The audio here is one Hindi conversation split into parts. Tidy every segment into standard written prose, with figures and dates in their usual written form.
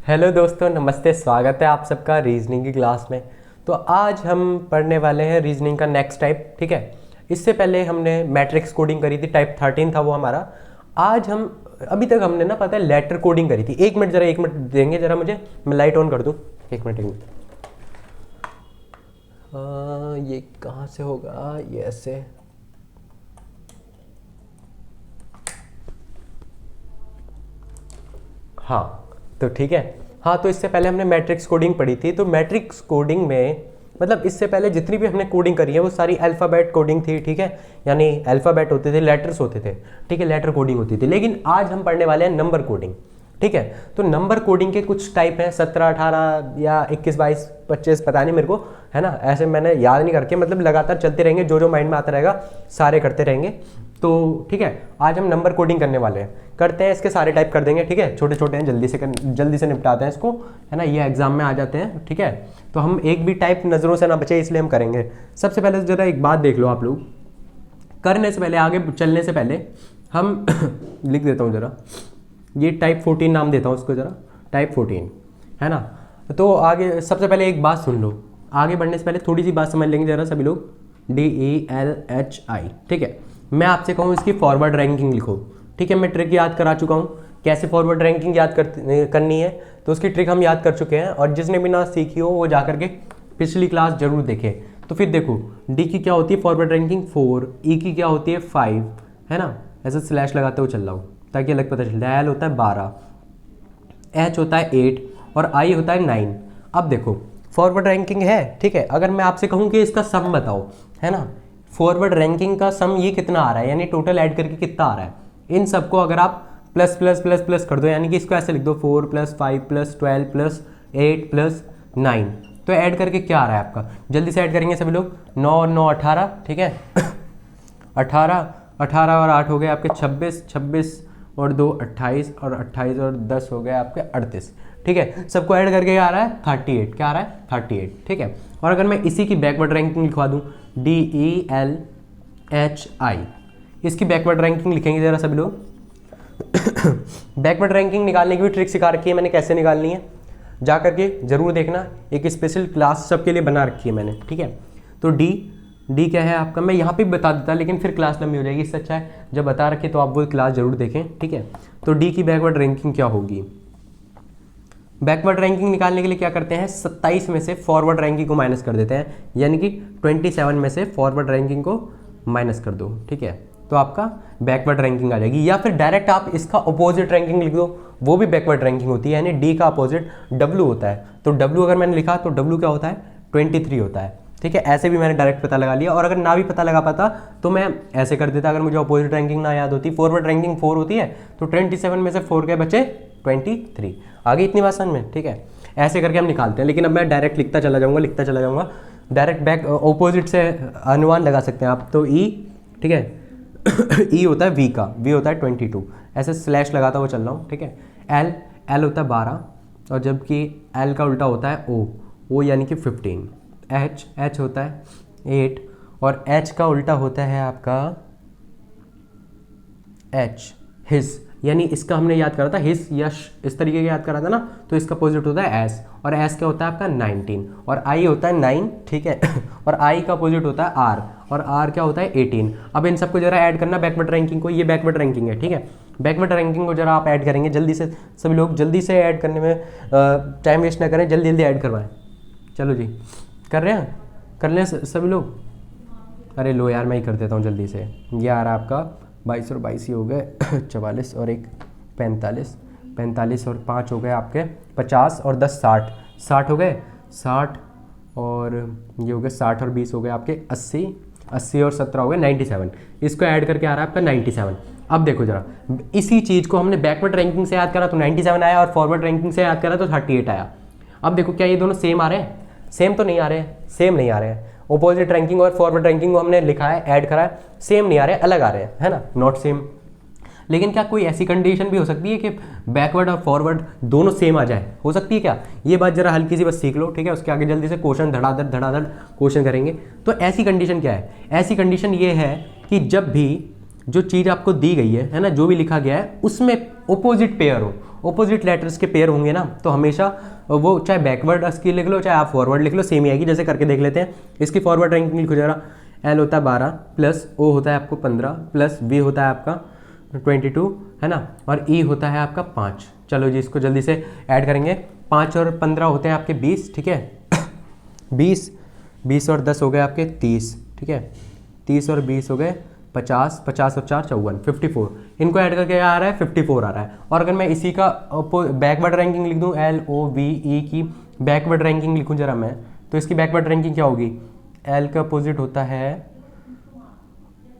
हेलो दोस्तों, नमस्ते। स्वागत है आप सबका रीजनिंग की क्लास में। तो आज हम पढ़ने वाले हैं रीजनिंग का नेक्स्ट टाइप। ठीक है, इससे पहले हमने मैट्रिक्स कोडिंग करी थी, टाइप 13 था वो हमारा। आज हम अभी तक हमने ना पता है लेटर कोडिंग करी थी। एक मिनट देंगे जरा मुझे, मैं लाइट ऑन कर दूं। एक मिनट ये कहाँ से होगा, ये ऐसे। हाँ तो ठीक है। हाँ तो इससे पहले हमने मैट्रिक्स कोडिंग पढ़ी थी। तो मैट्रिक्स कोडिंग में मतलब इससे पहले जितनी भी हमने कोडिंग करी है वो सारी अल्फ़ाबेट कोडिंग थी। ठीक है, यानी अल्फ़ाबेट होते थे, लेटर्स होते थे। ठीक है, लेटर कोडिंग होती थी। लेकिन आज हम पढ़ने वाले हैं नंबर कोडिंग। ठीक है, तो नंबर कोडिंग के कुछ टाइप हैं, 17, 18 या 21, 22, 25, पता नहीं मेरे को, है ना। ऐसे मैंने याद नहीं करके, मतलब लगातार चलते रहेंगे, जो जो माइंड में आता रहेगा सारे करते रहेंगे। तो ठीक है, आज हम नंबर कोडिंग करने वाले हैं। करते हैं, इसके सारे टाइप कर देंगे। ठीक है, छोटे छोटे हैं, जल्दी से निपटाते हैं इसको, है ना। ये एग्जाम में आ जाते हैं। ठीक है, तो हम एक भी टाइप नज़रों से ना बचे, इसलिए हम करेंगे। सबसे पहले जरा एक बात देख लो आप लोग, करने से पहले, आगे चलने से पहले हम लिख देता हूँ जरा, ये टाइप 14 नाम देता हूँ इसको जरा, टाइप 14, है ना। तो आगे सबसे पहले एक बात सुन लो, आगे बढ़ने से पहले थोड़ी सी बात समझ लेंगे जरा सभी लोग। DELHI, ठीक है। मैं आपसे कहूँ इसकी फॉरवर्ड रैंकिंग लिखो। ठीक है, मैं ट्रिक याद करा चुका हूँ कैसे फॉरवर्ड रैंकिंग याद करनी है, तो उसकी ट्रिक हम याद कर चुके हैं। और जिसने भी ना सीखी हो वो जा करके पिछली क्लास जरूर देखे। तो फिर देखो, डी की क्या होती है फॉरवर्ड रैंकिंग 4, ई की क्या होती है 5, है ना। ऐसे स्लैश लगाते हुए चल रहा हूँ ताकि अलग पता चले। एल होता है 12, एच होता है 8 और आई होता है 9। अब देखो फॉरवर्ड रैंकिंग है, ठीक है। अगर मैं आपसे कहूँ कि इसका सम बताओ, है ना, फॉरवर्ड रैंकिंग का सम ये कितना आ रहा है, यानी टोटल ऐड करके कितना आ रहा है, इन सबको अगर आप प्लस प्लस प्लस प्लस कर दो, यानी कि इसको ऐसे लिख दो 4 + 5 + 12 + 8 + 9, तो ऐड करके क्या आ रहा है आपका। जल्दी से ऐड करेंगे सभी लोग। 9 और 9 18, ठीक है। 18 और 8 हो गए आपके 26, 26 और 2 28 और 28 और 10 हो गए आपके 38। ठीक है, सबको ऐड करके आ रहा है 38। क्या आ रहा है 38, ठीक है। और अगर मैं इसी की बैकवर्ड रैंकिंग लिखवा दूँ, DELHI, इसकी बैकवर्ड रैंकिंग लिखेंगे जरा सभी लोग। बैकवर्ड रैंकिंग निकालने की भी ट्रिक सिखा रखी है मैंने, कैसे निकालनी है जा करके जरूर देखना। एक स्पेशल क्लास सबके लिए बना रखी है मैंने, ठीक है। तो डी क्या है आपका, मैं यहाँ पे भी बता देता लेकिन फिर क्लास लंबी हो जाएगी। इससे अच्छा है जब बता रखे तो आप वो क्लास जरूर देखें, ठीक है। तो डी की बैकवर्ड रैंकिंग क्या होगी। बैकवर्ड रैंकिंग निकालने के लिए क्या करते हैं, 27 में से फॉरवर्ड रैंकिंग को माइनस कर देते हैं, यानी कि 27 में से फॉरवर्ड रैंकिंग को माइनस कर दो, ठीक है। तो आपका बैकवर्ड रैंकिंग आ जाएगी। या फिर डायरेक्ट आप इसका अपोजिट रैंकिंग लिख दो, वो भी बैकवर्ड रैंकिंग होती है, यानी डी का अपोजिट डब्ल्यू होता है। तो डब्ल्यू अगर मैंने लिखा तो डब्ल्यू क्या होता है 23 होता है, ठीक है। ऐसे भी मैंने डायरेक्ट पता लगा लिया। और अगर ना भी पता लगा पाता तो मैं ऐसे कर देता, अगर मुझे अपोजिट रैंकिंग ना याद होती। फॉरवर्ड रैंकिंग 4 होती है, तो 27 में से 4 के बचे 23। आगे इतनी बात समझ में, ठीक है। ऐसे करके हम निकालते हैं। लेकिन अब मैं डायरेक्ट लिखता चला जाऊंगा। डायरेक्ट बैक ऑपोजिट से अनुमान लगा सकते हैं आप। तो ई, ठीक है। ई होता है वी का, वी होता है 22, ऐसे स्लैश लगाता हुआ चल रहा हूँ, ठीक है। एल होता है 12, और जबकि एल का उल्टा होता है ओ यानी कि 15। एच होता है 8, और एच का उल्टा होता है आपका एच, हिस, यानी इसका हमने याद करा था हिस, यश, इस तरीके का याद करा था ना। तो इसका अपोजिट होता है एस, और एस क्या होता है आपका 19, और आई होता है 9, ठीक है। और आई का अपोजिट होता है आर, और आर क्या होता है 18। अब इन सबको जरा ऐड करना बैकवर्ड रैंकिंग को, ये बैकवर्ड रैंकिंग है, ठीक है। बैकवर्ड रैंकिंग को जरा आप ऐड करेंगे जल्दी से, सभी लोग जल्दी से ऐड करने में टाइम वेस्ट ना करें, जल्दी जल्दी ऐड करवाएं। चलो जी, कर रहे हैं, कर लें सभी लोग। अरे लो यार, मैं ही कर देता हूँ जल्दी से। ये आ रहा है आपका 22 और 22 ही हो गए 44 और 1 45, 45 और 5 हो गए आपके 50, और 10 60, 60 हो गए 60, और ये हो गए 60 और 20 हो गए आपके 80, 80 और 17 हो गए 97। इसको ऐड करके आ रहा है आपका 97। अब देखो जरा, इसी चीज़ को हमने बैकवर्ड रैंकिंग से याद करा तो 97 आया, और फॉरवर्ड रैंकिंग से याद करा तो 38 आया। अब देखो क्या ये दोनों सेम आ रहे हैं, सेम तो नहीं आ रहे हैं, सेम नहीं आ रहे हैं। ऑपोजिट रैंकिंग और फॉरवर्ड रैंकिंग को हमने लिखा है, ऐड करा है, सेम नहीं आ रहे, अलग आ रहे हैं, है ना, नॉट सेम। लेकिन क्या कोई ऐसी कंडीशन भी हो सकती है कि बैकवर्ड और फॉरवर्ड दोनों सेम आ जाए, हो सकती है क्या। ये बात जरा हल्की सी बस सीख लो, ठीक है। उसके आगे जल्दी से क्वेश्चन धड़ाधड़ क्वेश्चन करेंगे। तो ऐसी कंडीशन क्या है, ऐसी कंडीशन ये है कि जब भी जो चीज़ आपको दी गई है ना, जो भी लिखा गया है उसमें ऑपोजिट पेयर हो, ऑपोजिट लेटर्स के पेयर होंगे ना तो हमेशा वो चाहे बैकवर्ड की लिख लो चाहे आप फॉरवर्ड लिख लो सेम ही आएगी। जैसे करके देख लेते हैं, इसकी फॉरवर्ड रैंकिंग लिखो जरा। एल होता है 12 प्लस ओ होता है आपको 15 प्लस वी होता है आपका 22 है ना, और ई होता है आपका 5। चलो जी इसको जल्दी से ऐड करेंगे। 5 और 15 होते हैं आपके 20, ठीक है 20 और 10 हो गए आपके 30, ठीक है 30 और 20 हो गए 50, 50 और 4 54, 54। इनको ऐड करके आ रहा है 54 आ रहा है। और अगर मैं इसी का बैकवर्ड रैंकिंग लिख दूँ LOVE की बैकवर्ड रैंकिंग लिखूँ जरा मैं, तो इसकी बैकवर्ड रैंकिंग क्या होगी? एल का अपोजिट होता है,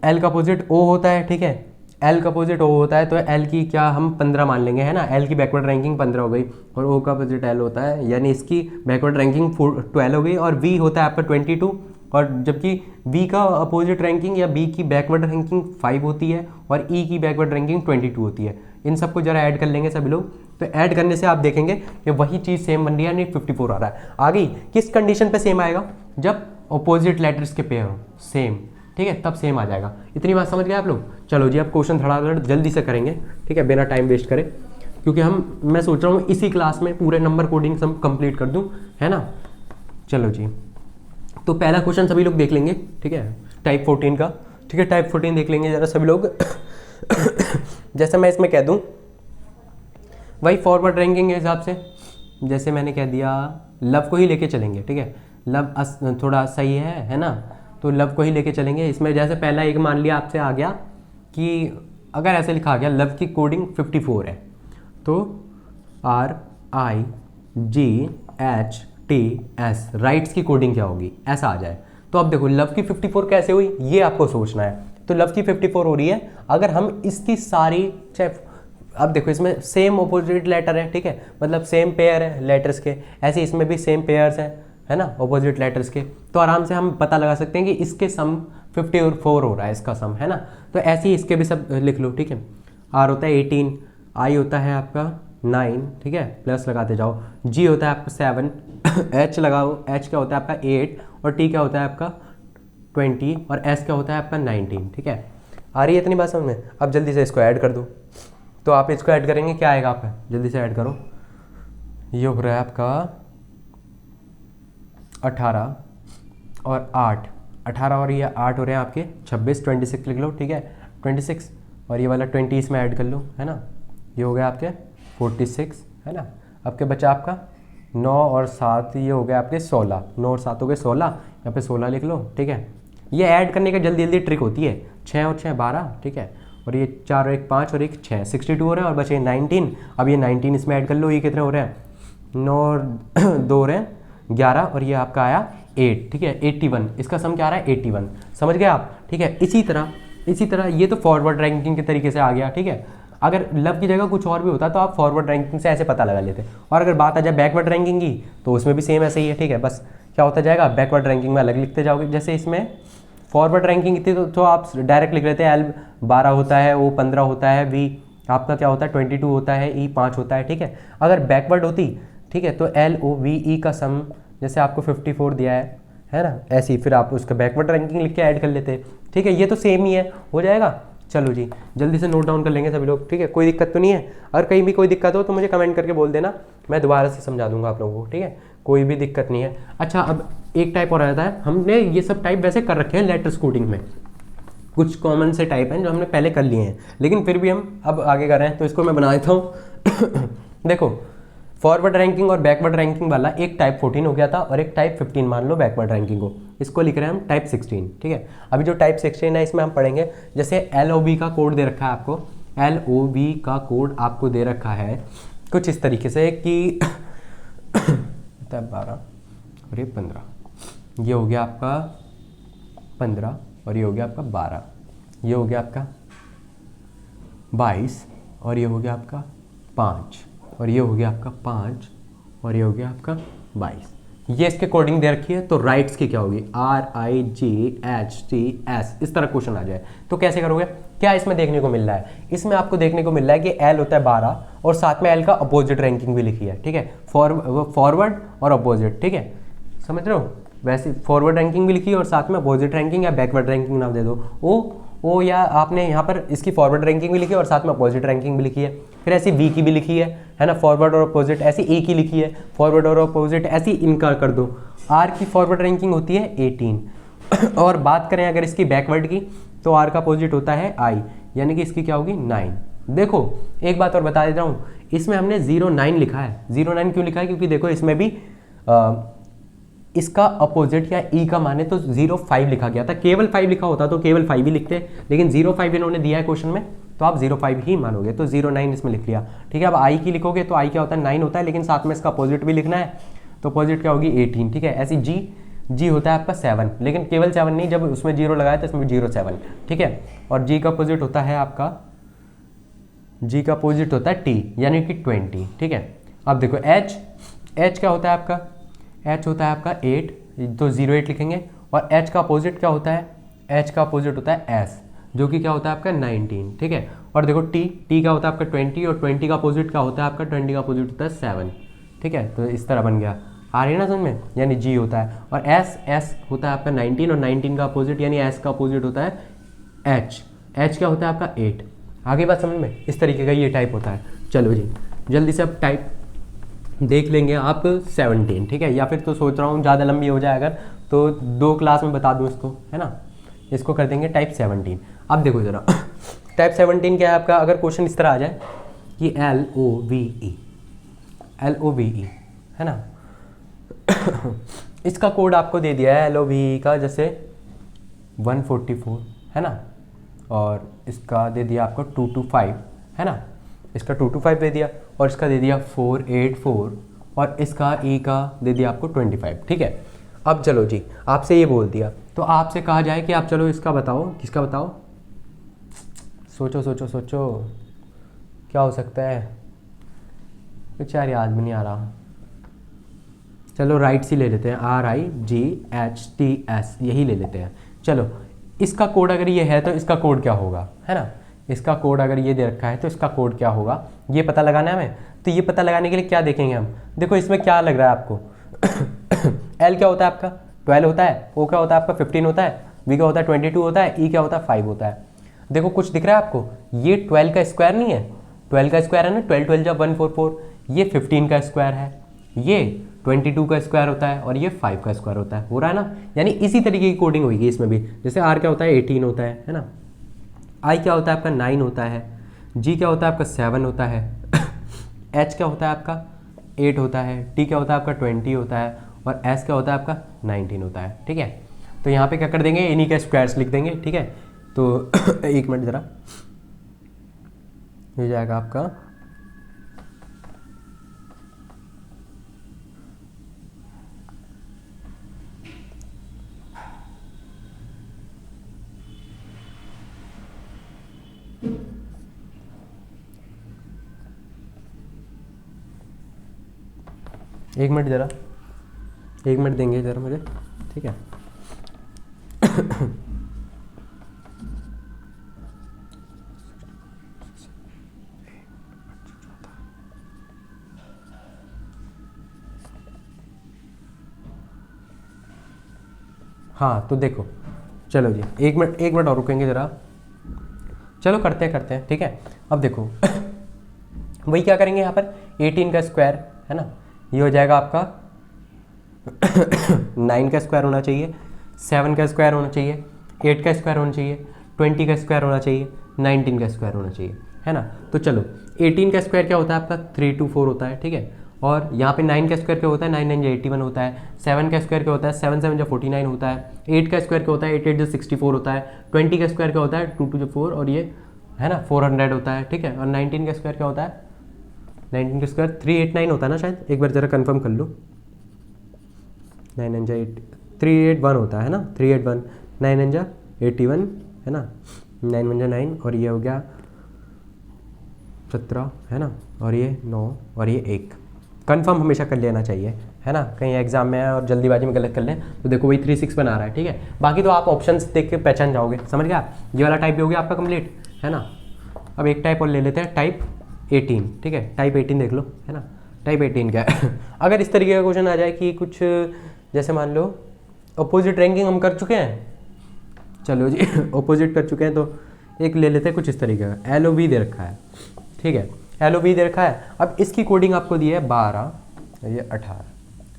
एल का अपोजिट ओ होता है, ठीक है एल का अपोजिट ओ होता है, तो एल की क्या हम 15 मान लेंगे है ना, एल की बैकवर्ड रैंकिंग 15 हो गई और ओ का अपोजिट एल होता है, यानी इसकी बैकवर्ड रैंकिंग 12 हो गई। और वी होता है आपका 22, और जबकि वी का अपोजिट रैंकिंग या बी की बैकवर्ड रैंकिंग 5 होती है और ई की बैकवर्ड रैंकिंग 22 होती है। इन सबको जरा ऐड कर लेंगे सभी लोग, तो ऐड करने से आप देखेंगे कि वही चीज़ सेम बन रही है, यानी 54 आ रहा है। आ गई। किस कंडीशन पे सेम आएगा? जब अपोजिट लेटर्स के पेयर हो सेम, ठीक है तब सेम आ जाएगा। इतनी बात समझ गए आप लोग? चलो जी अब क्वेश्चन धड़ाधड़ जल्दी से करेंगे, ठीक है बिना टाइम वेस्ट करे, क्योंकि मैं सोच रहा हूँ इसी क्लास में पूरे नंबर कोडिंग सब कंप्लीट कर दूँ, है ना। चलो जी, तो पहला क्वेश्चन सभी लोग देख लेंगे, ठीक है टाइप 14 का, ठीक है टाइप 14 देख लेंगे जरा सभी लोग। जैसे मैं इसमें कह दूँ वही फॉरवर्ड रैंकिंग के हिसाब से, जैसे मैंने कह दिया लव को ही लेके चलेंगे, ठीक है लव थोड़ा सही है ना, तो लव को ही लेके चलेंगे। इसमें जैसे पहला एक मान लिया आपसे आ गया कि अगर ऐसे लिखा गया लव की कोडिंग 54 है, तो RIGHTS राइट्स की कोडिंग क्या होगी, ऐसा आ जाए। तो अब देखो लव की 54 कैसे हुई ये आपको सोचना है। तो लव की 54 हो रही है अगर हम इसकी सारी, चाहे अब देखो इसमें सेम ऑपोजिट लेटर है, ठीक है मतलब सेम पेयर है लेटर्स के, ऐसे इसमें भी सेम पेयर्स हैं है ना ऑपोजिट लेटर्स के, तो आराम से हम पता लगा सकते हैं कि इसके सम 54 हो रहा है इसका सम, है ना। तो ऐसे ही इसके भी सब लिख लो, ठीक है R होता है 18, I होता है आपका 9, ठीक है प्लस लगाते जाओ, G होता है आपका 7, H लगाओ, H क्या होता है आपका 8, और T क्या होता है आपका 20, और S क्या होता है आपका 19, ठीक है। आ रही है इतनी बात समझ में? अब जल्दी से इसको ऐड कर दो। तो आप इसको ऐड करेंगे क्या आएगा आपका, जल्दी से ऐड करो। ये हो रहा है आपका 18 और 8, 18 और ये 8 हो रहे हैं आपके 26, 26 लिख लो, ठीक है 26, और ये वाला 20 इसमें ऐड कर लो, है ना। ये हो गया आपके 46, है ना। आपके बचा आपका 9 और 7, ये हो गया आपके 16, 9 और 7 हो गए 16, यहाँ पे 16 लिख लो, ठीक है। ये ऐड करने का जल्दी जल्दी ट्रिक होती है, 6 और 6 12, ठीक है, और ये 4 और 1 5 और 1 6, 62 हो रहा है, और बचे 19। अब ये 19 इसमें ऐड कर लो, ये कितने हो रहे हैं 9 और 2 हो रहे हैं 11, और ये आपका आया 8, ठीक है 81, इसका सम क्या आ रहा है 81, समझ गए आप, ठीक है। इसी तरह ये तो फॉरवर्ड रैंकिंग के तरीके से आ गया, ठीक है। अगर लव की जगह कुछ और भी होता तो आप फॉरवर्ड रैंकिंग से ऐसे पता लगा लेते, और अगर बात आ जाए बैकवर्ड रैंकिंग की तो उसमें भी सेम ऐसे ही है, ठीक है। बस क्या होता जाएगा बैकवर्ड रैंकिंग में अलग लिखते जाओगे, जैसे इसमें फॉरवर्ड रैंकिंग थी तो आप डायरेक्ट लिख लेते हैं L 12 होता है, O 15 होता है, V आपका क्या होता है 22 होता है, E 5 होता है, ठीक है। अगर बैकवर्ड होती, ठीक है, तो LOVE का सम जैसे आपको 54 दिया है ना, ऐसे ही फिर आप उसका बैकवर्ड रैंकिंग लिख के ऐड कर लेते, ठीक है। ये तो सेम ही है, हो जाएगा। चलो जी जल्दी से नोट डाउन कर लेंगे सभी लोग, ठीक है कोई दिक्कत तो नहीं है। अगर कहीं भी कोई दिक्कत हो तो मुझे कमेंट करके बोल देना, मैं दोबारा से समझा दूंगा आप लोगों को, ठीक है कोई भी दिक्कत नहीं है। अच्छा अब एक टाइप और आता है, हमने ये सब टाइप वैसे कर रखे हैं लेटर्स कोडिंग में, कुछ कॉमन से टाइप हैं जो हमने पहले कर लिए हैं, लेकिन फिर भी हम अब आगे कर रहे हैं, तो इसको मैं बना देता हूँ। देखो फॉरवर्ड रैंकिंग और बैकवर्ड रैंकिंग वाला एक टाइप 14 हो गया था, और एक टाइप 15 मान लो बैकवर्ड रैंकिंग को, इसको लिख रहे हैं हम टाइप 16, ठीक है। अभी जो टाइप 16 है इसमें हम पढ़ेंगे, जैसे LOB का कोड दे रखा है आपको, LOB का कोड आपको दे रखा है कुछ इस तरीके से कि 12 और ये 15, ये हो गया आपका 15, और ये हो गया आपका 12, ये हो गया आपका 22, और ये हो गया आपका 5, और ये हो गया आपका 5, और ये हो गया आपका 22। ये इसके कोडिंग दे रखी है, तो राइट्स की क्या होगी RIGHTS, इस तरह क्वेश्चन आ जाए तो कैसे करोगे? क्या इसमें देखने को मिल रहा है? इसमें आपको देखने को मिल रहा है कि L होता है 12 और साथ में L का अपोजिट रैंकिंग भी लिखी है, ठीक है फॉरवर्ड और अपोजिट, ठीक है समझ रहे हो। वैसे फॉरवर्ड रैंकिंग भी लिखी है और साथ में अपोजिट रैंकिंग या बैकवर्ड रैंकिंग नाम दे दो, O ओ या आपने यहाँ पर इसकी फॉरवर्ड रैंकिंग भी लिखी है और साथ में अपोजिट रैंकिंग भी लिखी है। फिर ऐसी वी की भी लिखी है ना, फॉरवर्ड और अपोजिट। ऐसी ए की लिखी है, फॉरवर्ड और अपोजिट। ऐसी इनका कर दो। आर की फॉरवर्ड रैंकिंग होती है 18 और बात करें अगर इसकी बैकवर्ड की तो आर का अपोजिट होता है आई, यानी कि इसकी क्या होगी 9। देखो एक बात और बता देता हूँ, इसमें हमने 09 लिखा है। 09 क्यों लिखा है? क्योंकि देखो इसमें भी इसका अपोजिट या ई का माने तो 05 लिखा गया था। केवल 5 लिखा होता तो केवल 5 ही लिखते, लेकिन 05 इन्होंने दिया है क्वेश्चन में तो आप 05 ही मानोगे, तो 09 इसमें लिख लिया। ठीक है, अब आई की लिखोगे तो आई क्या होता है 9 होता है, लेकिन साथ में इसका अपोजिट भी लिखना है, तो अपोजिट क्या होगी 18। ठीक है, ऐसी जी होता है आपका 7, लेकिन केवल 7 नहीं, जब उसमें 0 लगाया तो इसमें भी 07। ठीक है, और जी का अपोजिट होता है आपका, जी का अपोजिट होता है टी, यानी कि 20। ठीक है, अब देखो एच क्या होता है आपका, एच होता है आपका 8, तो 08 लिखेंगे। और एच का अपोजिट क्या होता है, एच का अपोजिट होता है एस, जो कि क्या होता है आपका 19। ठीक है, और देखो टी का होता है आपका 20, और 20 का अपोजिट क्या होता है आपका, 20 का अपोजिट होता है 7। ठीक है, तो इस तरह बन गया, आ रही है ना समझ में, यानी जी होता है। और एस होता है आपका 19, और 19 का अपोजिट यानी एस का अपोजिट होता है एच क्या होता है आपका 8। आगे बात समझ में, इस तरीके का ये टाइप होता है। चलो जी जल्दी से अब टाइप देख लेंगे आप 17। ठीक है, या फिर तो सोच रहा हूँ ज़्यादा लंबी हो जाए अगर तो 2 क्लास में बता दूँ इसको, है ना। इसको कर देंगे टाइप 17। अब देखो ज़रा टाइप 17 क्या है आपका, अगर क्वेश्चन इस तरह आ जाए कि LOVE है ना इसका कोड आपको दे दिया है LOVE का, जैसे 144 है ना, और इसका दे दिया आपको 225 है ना, इसका 225 दे दिया, और इसका दे दिया 484, और इसका ई का दे दिया आपको 25। ठीक है, अब चलो जी आपसे ये बोल दिया तो आपसे कहा जाए कि आप चलो इसका बताओ, किसका बताओ, सोचो सोचो सोचो क्या हो सकता है, कुछ यार याद भी नहीं आ रहा। चलो राइट्स ही ले लेते हैं, RIGHTS यही ले लेते हैं। चलो इसका कोड अगर ये है तो इसका कोड क्या होगा, है ना, इसका कोड अगर ये दे रखा है तो इसका कोड क्या होगा, ये पता लगाना है हमें। तो ये पता लगाने के लिए क्या देखेंगे हम, देखो इसमें क्या लग रहा है आपको L क्या होता है आपका 12 होता है, O क्या होता है आपका 15 होता है, V क्या होता है 22 होता है, E क्या होता है 5 होता है। देखो कुछ दिख रहा है आपको, ये 12 का स्क्वायर नहीं है, 12 का स्क्वायर है ना, 12 12 जब 144, ये 15 का स्क्वायर है, ये 22 का स्क्वायर होता है, और ये 5 का स्क्वायर होता है। हो रहा है ना, यानी इसी तरीके की कोडिंग होगी इसमें भी। जैसे R क्या होता है 18 होता है ना, I क्या होता है आपका 9 होता है, G क्या होता है आपका 7 होता है H क्या होता है आपका 8 होता है, T क्या होता है आपका 20 होता है, और S क्या होता है आपका 19 होता है। ठीक है, तो यहाँ पे क्या कर देंगे, इन्हीं के स्क्वायर्स लिख देंगे। ठीक है, तो एक मिनट ज़रा, हो जाएगा आपका एक मिनट ज़रा, 1 मिनट देंगे ज़रा मुझे। ठीक है हाँ तो देखो, चलो जी 1 मिनट और रुकेंगे ज़रा, चलो करते हैं। ठीक है, अब देखो वही क्या करेंगे यहाँ पर, 18 का स्क्वायर है ना, ये हो जाएगा आपका 9 का स्क्वायर होना चाहिए, 7 का स्क्वायर होना चाहिए, 8 का स्क्वायर होना चाहिए, 20 का स्क्वायर होना चाहिए, 19 का स्क्वायर होना चाहिए, है ना। तो चलो 18 का स्क्वायर क्या होता है आपका 324 होता है। ठीक है, और यहाँ पे 9 का स्क्वायर क्या होता है 9 9 81 होता है, 7 का स्क्वायर क्या होता है 7 7 49 होता है, 8 का स्क्वायर क्या होता है 8 8 64 होता है, 20 का स्क्वायर क्या होता है 2 2 4 और ये है ना 400 होता है। ठीक है, और 19 का स्क्वायर क्या होता है, 19 का स्क्वायर 389 होता है ना शायद, एक बार ज़रा कंफर्म कर लो, 9 9 8 381 होता है ना, 381 9 9 81 है ना, 9 1 9 और ये हो गया 17 है ना, और ये 9 और ये 1। कंफर्म हमेशा कर लेना चाहिए, है ना, कहीं एग्जाम में है और जल्दीबाजी में गलत कर लें तो देखो वही 36 बना रहा है। ठीक है, बाकी तो आप ऑप्शंस देख के पहचान जाओगे, समझ गया। ये वाला टाइप भी हो गया आपका कंप्लीट, है ना। अब एक टाइप और ले लेते हैं, टाइप 18। ठीक है, टाइप 18 देख लो, है ना, टाइप 18 क्या है अगर इस तरीके का क्वेश्चन आ जाए कि कुछ जैसे मान लो अपोजिट रैंकिंग हम कर चुके हैं, चलो जी ऑपोजिट कर चुके हैं, तो एक ले लेते हैं कुछ इस तरीके का, LOV दे रखा है, ठीक है, LOV दे रखा है। अब इसकी कोडिंग आपको दी है 12, ये 18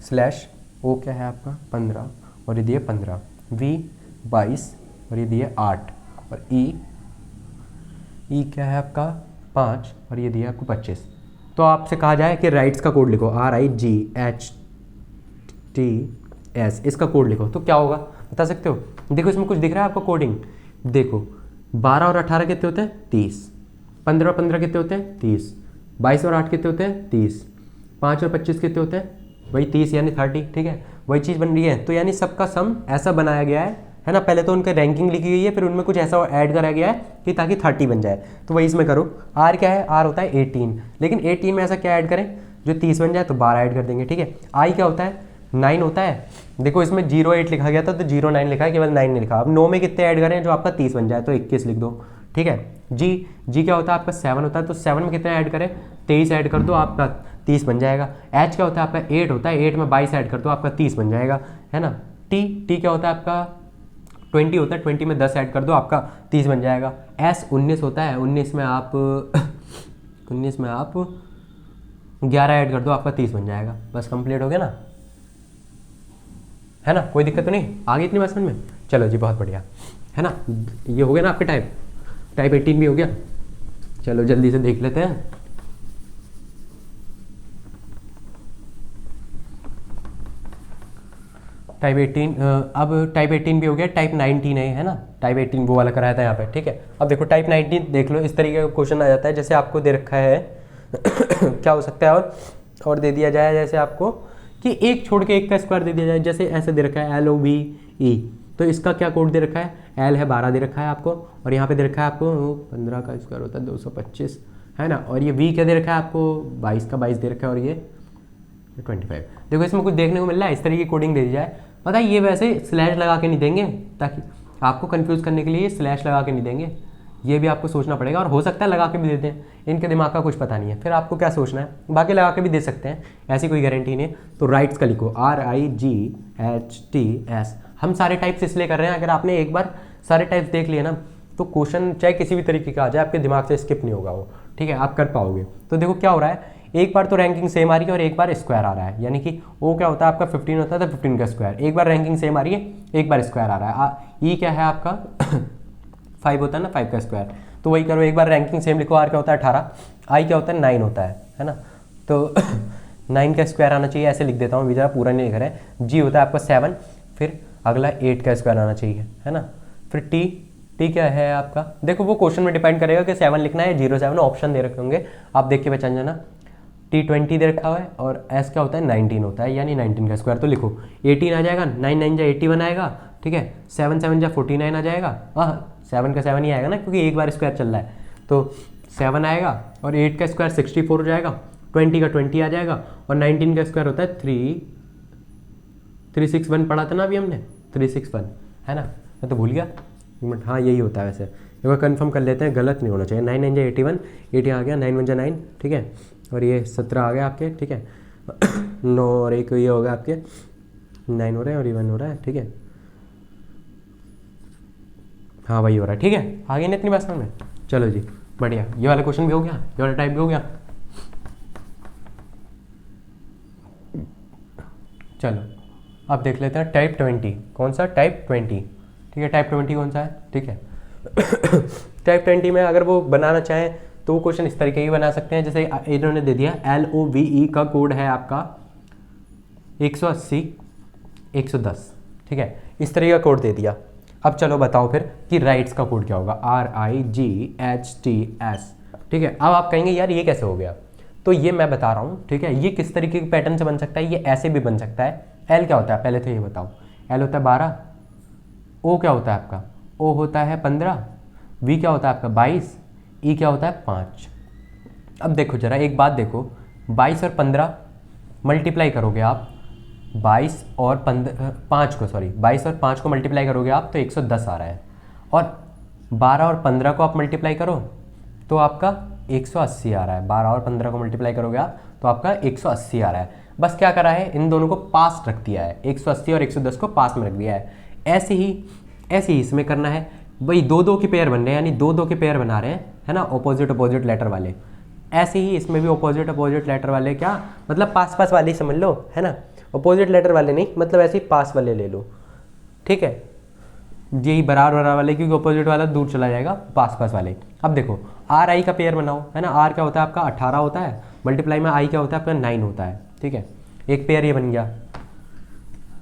स्लैश O क्या है आपका 15 और ये दिए 15, V 22 और ये दिए 8 और E क्या है आपका 5 और ये दिया आपको 25। तो आपसे कहा जाए कि राइट्स का कोड लिखो, RIGHTS, इसका कोड लिखो, तो क्या होगा बता सकते हो? देखो इसमें कुछ दिख रहा है आपको कोडिंग, देखो 12 और 18 कितने होते हैं 30, 15 और 15 कितने होते हैं 30, 22 और 8 कितने होते हैं 30, 5 और 25 कितने होते हैं वही 30 यानी 30, ठीक है, वही चीज़ बन रही है। तो यानी सबका सम ऐसा बनाया गया है ना, पहले तो उनका रैंकिंग लिखी गई है, फिर उनमें कुछ ऐसा ऐड करा गया है कि ताकि 30 बन जाए। तो वही इसमें करो, R क्या है, R होता है 18, लेकिन 18 में ऐसा क्या ऐड करें जो 30 बन जाए, तो 12 ऐड कर देंगे, ठीक है। I क्या होता है 9 होता है, देखो इसमें 08 लिखा गया था तो 09 लिखा है, केवल 9 नहीं लिखा। अब 9 में कितने ऐड करें जो आपका 30 बन जाए, तो 21 लिख दो, ठीक है। G क्या होता है आपका 7 होता है, तो 7 में कितने ऐड करें 23 ऐड कर दो, आपका 30 बन जाएगा। H क्या होता है आपका 8 होता है, 8 में 22 ऐड कर दो, आपका 30 बन जाएगा, है ना। T क्या होता है आपका 20 होता है, 20 में 10 ऐड कर दो, आपका 30 बन जाएगा। S 19 होता है, 19 में आप 11 ऐड कर दो, आपका 30 बन जाएगा। बस कंप्लीट हो गया ना, है ना, कोई दिक्कत तो नहीं, आगे इतनी बात समझ में? चलो जी बहुत बढ़िया, है ना, ये हो गया ना आपके टाइप 18 भी हो गया। चलो जल्दी से देख लेते हैं। टाइप 18, अब टाइप 18 भी हो गया, टाइप 19 है ना, टाइप 18 वो वाला कराया था यहाँ पे, ठीक है। अब देखो टाइप 19 देख लो, इस तरीके का क्वेश्चन आ जाता है, जैसे आपको दे रखा है क्या हो सकता है और दे दिया जाए, जैसे आपको कि एक छोड़ के एक का स्क्वायर दे दिया जाए, जैसे ऐसे दे रखा है LOVE, तो इसका क्या कोड दे रखा है, L है 12 दे रखा है आपको, और यहाँ पे दे रखा है आपको 15 का स्क्वायर होता है 225, है ना, और ये V क्या दे रखा है आपको 22 का 22 दे रखा है, और ये 25। देखो इसमें कुछ देखने को मिल रहा है, इस तरह की कोडिंग दे दी जाए। पता है ये वैसे स्लैश लगा के नहीं देंगे, ताकि आपको कंफ्यूज करने के लिए स्लैश लगा के नहीं देंगे, ये भी आपको सोचना पड़ेगा, और हो सकता है लगा के भी देते हैं, इनके दिमाग का कुछ पता नहीं है, फिर आपको क्या सोचना है, बाकी लगा के भी दे सकते हैं, ऐसी कोई गारंटी नहीं है। तो राइट्स का लिखो RIGHTS। हम सारे टाइप्स इसलिए कर रहे हैं, अगर आपने एक बार सारे टाइप्स देख लिए ना, तो क्वेश्चन चाहे किसी भी तरीके का आ जाए, आपके दिमाग से स्किप नहीं होगा वो, ठीक है, आप कर पाओगे। तो देखो क्या हो रहा है, एक बार तो रैंकिंग सेम आ रही है और एक बार स्क्वायर आ रहा है, यानी कि वो क्या होता है आपका 15 होता है तो 15 का स्क्वायर, एक बार रैंकिंग सेम आ रही है, एक बार स्क्वायर आ रहा है। E क्या है आपका 5 होता है ना, 5 का स्क्वायर, तो वही करो, एक बार रैंकिंग सेम लिखो। R क्या होता है 18, I क्या होता है 9 होता है ना, तो 9 का स्क्वायर आना चाहिए, ऐसे लिख देता हूँ, ज़रा पूरा नहीं लिख रहे हैं। G होता है आपका 7, फिर अगला 8 का स्क्वायर आना चाहिए, है ना। फिर T क्या है आपका, देखो वो क्वेश्चन में डिपेंड करेगा कि 7 लिखना है 07, ऑप्शन दे रखे होंगे, आप देख के पहचान जाना। T 20 दे रखा हुआ है, और S क्या होता है 19 होता है, यानी 19 का स्क्वायर, तो लिखो 18 आ जाएगा, 9 9 जा 81 आएगा, ठीक है, 7 7 जा 49 आ जाएगा, 7 का 7 ही आएगा ना, क्योंकि एक बार स्क्वायर चल रहा है, तो 7 आएगा, और 8 का स्क्वायर 64 हो जाएगा, 20 का 20 आ जाएगा, और 19 का स्क्वायर होता है 361 पढ़ा था ना अभी हमने, 361, है ना, मैं तो भूल गया, हाँ यही होता है। वैसे एक बार कन्फर्म कर लेते हैं, गलत नहीं होना चाहिए। 9 9 जा 81, 80 आ गया, 9 1 जा 9, ठीक है, और ये 17 आ गया आपके, ठीक है 9 और 1 ये हो गया आपके 9 हो रहे हैं, और ये 1 हो रहा है, ठीक है, हाँ वही हो रहा है, ठीक है, आगे नहीं इतनी बात समझ में? चलो जी बढ़िया, ये वाला क्वेश्चन भी हो गया, ये वाला टाइप भी हो गया। चलो अब देख लेते हैं टाइप 20, कौन सा टाइप 20, ठीक है, टाइप 20 कौन सा है, ठीक है टाइप 20 में अगर वो बनाना चाहें तो वो क्वेश्चन इस तरीके की बना सकते हैं, जैसे इन्होंने दे दिया LOVE का कोड है आपका 180 110, ठीक है, इस तरीके का कोड दे दिया। अब चलो बताओ फिर कि राइट्स का कोड क्या होगा, RIGHTS, ठीक है। अब आप कहेंगे यार ये कैसे हो गया, तो ये मैं बता रहा हूँ, ठीक है, ये किस तरीके के पैटर्न से बन सकता है, ये ऐसे भी बन सकता है। L क्या होता है पहले तो ये बताओ, L होता है 12, O क्या होता है आपका, O होता है 15, V क्या होता है आपका 22, E क्या होता है 5। अब देखो जरा एक बात देखो, 22 और 15 मल्टीप्लाई करोगे आप, 22 और 5 को, सॉरी 22 और 5 को मल्टीप्लाई करोगे आप तो 110 आ रहा है, और 12 और 15 को आप मल्टीप्लाई करो तो आपका 180 आ रहा है। 12 और 15 को मल्टीप्लाई करोगे आप तो आपका 180 आ रहा है। बस क्या करा है, इन दोनों को पास रख दिया है, 180 और 110 को पास में रख दिया है। ऐसे ही ऐसे ही इसमें करना है भाई, दो दो के पेयर बन रहे हैं, यानी दो दो के पेयर बना रहे हैं, है ना, अपोजिट अपोजिट लेटर वाले। ऐसे ही इसमें भी अपोजिट अपोजिट लेटर वाले, क्या मतलब पास पास वाले ही समझ लो, है ना, अपोजिट लेटर वाले नहीं, मतलब ऐसे ही पास वाले ले लो, ठीक है, यही बराबर बराबर वाले, क्योंकि अपोजिट वाला दूर चला जाएगा, पास पास वाले। अब देखो आर आई का पेयर बनाओ, है ना, आर क्या होता है आपका 18 होता है, मल्टीप्लाई में आई क्या होता है आपका 9 होता है, ठीक है, एक पेयर ये बन गया।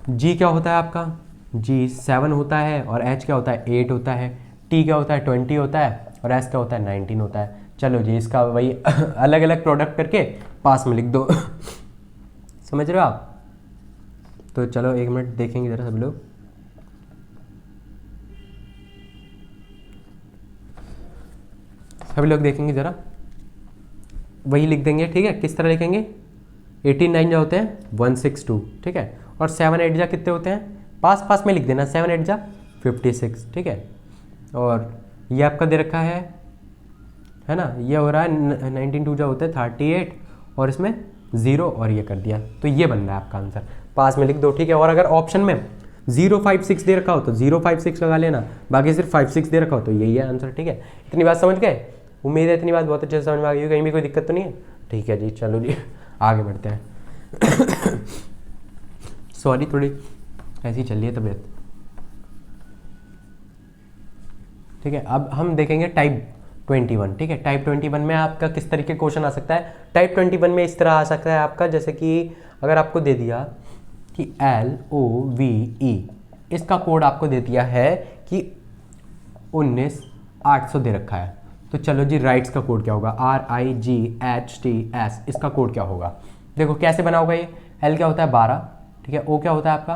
जी क्या होता है आपका, जी 7 होता है, और एच क्या होता है 8 होता है, टी क्या होता है 20 होता है, और एस क्या होता है 19 होता है। चलो जी इसका वही अलग अलग प्रोडक्ट करके पास में लिख दो समझ रहे हो आप। तो चलो एक मिनट देखेंगे ज़रा सब लोग। सभी लोग देखेंगे ज़रा, वही लिख देंगे, ठीक है। किस तरह लिखेंगे, 18 9 जो होते हैं 162, ठीक है, और 7 8 जा कितने होते हैं, पास पास में लिख देना, 7 8 जा 56, ठीक है। और ये आपका दे रखा है ना, ये हो रहा है 19 2 जा होते हैं 38, और इसमें 0 और ये कर दिया, तो ये बन रहा है आपका आंसर, पास में लिख दो, ठीक है। और अगर ऑप्शन में 056 दे रखा हो तो 056 लगा लेना, बाकी सिर्फ 56 दे रखा हो तो यही है आंसर, ठीक है। इतनी बात समझ गए, उम्मीद है इतनी बात बहुत अच्छे से समझ में आ गई, कहीं भी कोई दिक्कत तो नहीं है, ठीक है जी। चलो जी आगे बढ़ते हैं सॉरी थोड़ी ऐसी चल रही है तबीयत, ठीक है। अब हम देखेंगे टाइप 21, ठीक है। टाइप 21 में आपका किस तरीके का क्वेश्चन आ सकता है, टाइप 21 में इस तरह आ सकता है आपका, जैसे कि अगर आपको दे दिया कि LOVE, इसका कोड आपको दे दिया है कि 19800 दे रखा है, तो चलो जी राइट्स का कोड क्या होगा, RIGHTS, इसका कोड क्या होगा, देखो कैसे बना होगा ये। L क्या होता है 12, ठीक है, O क्या होता है आपका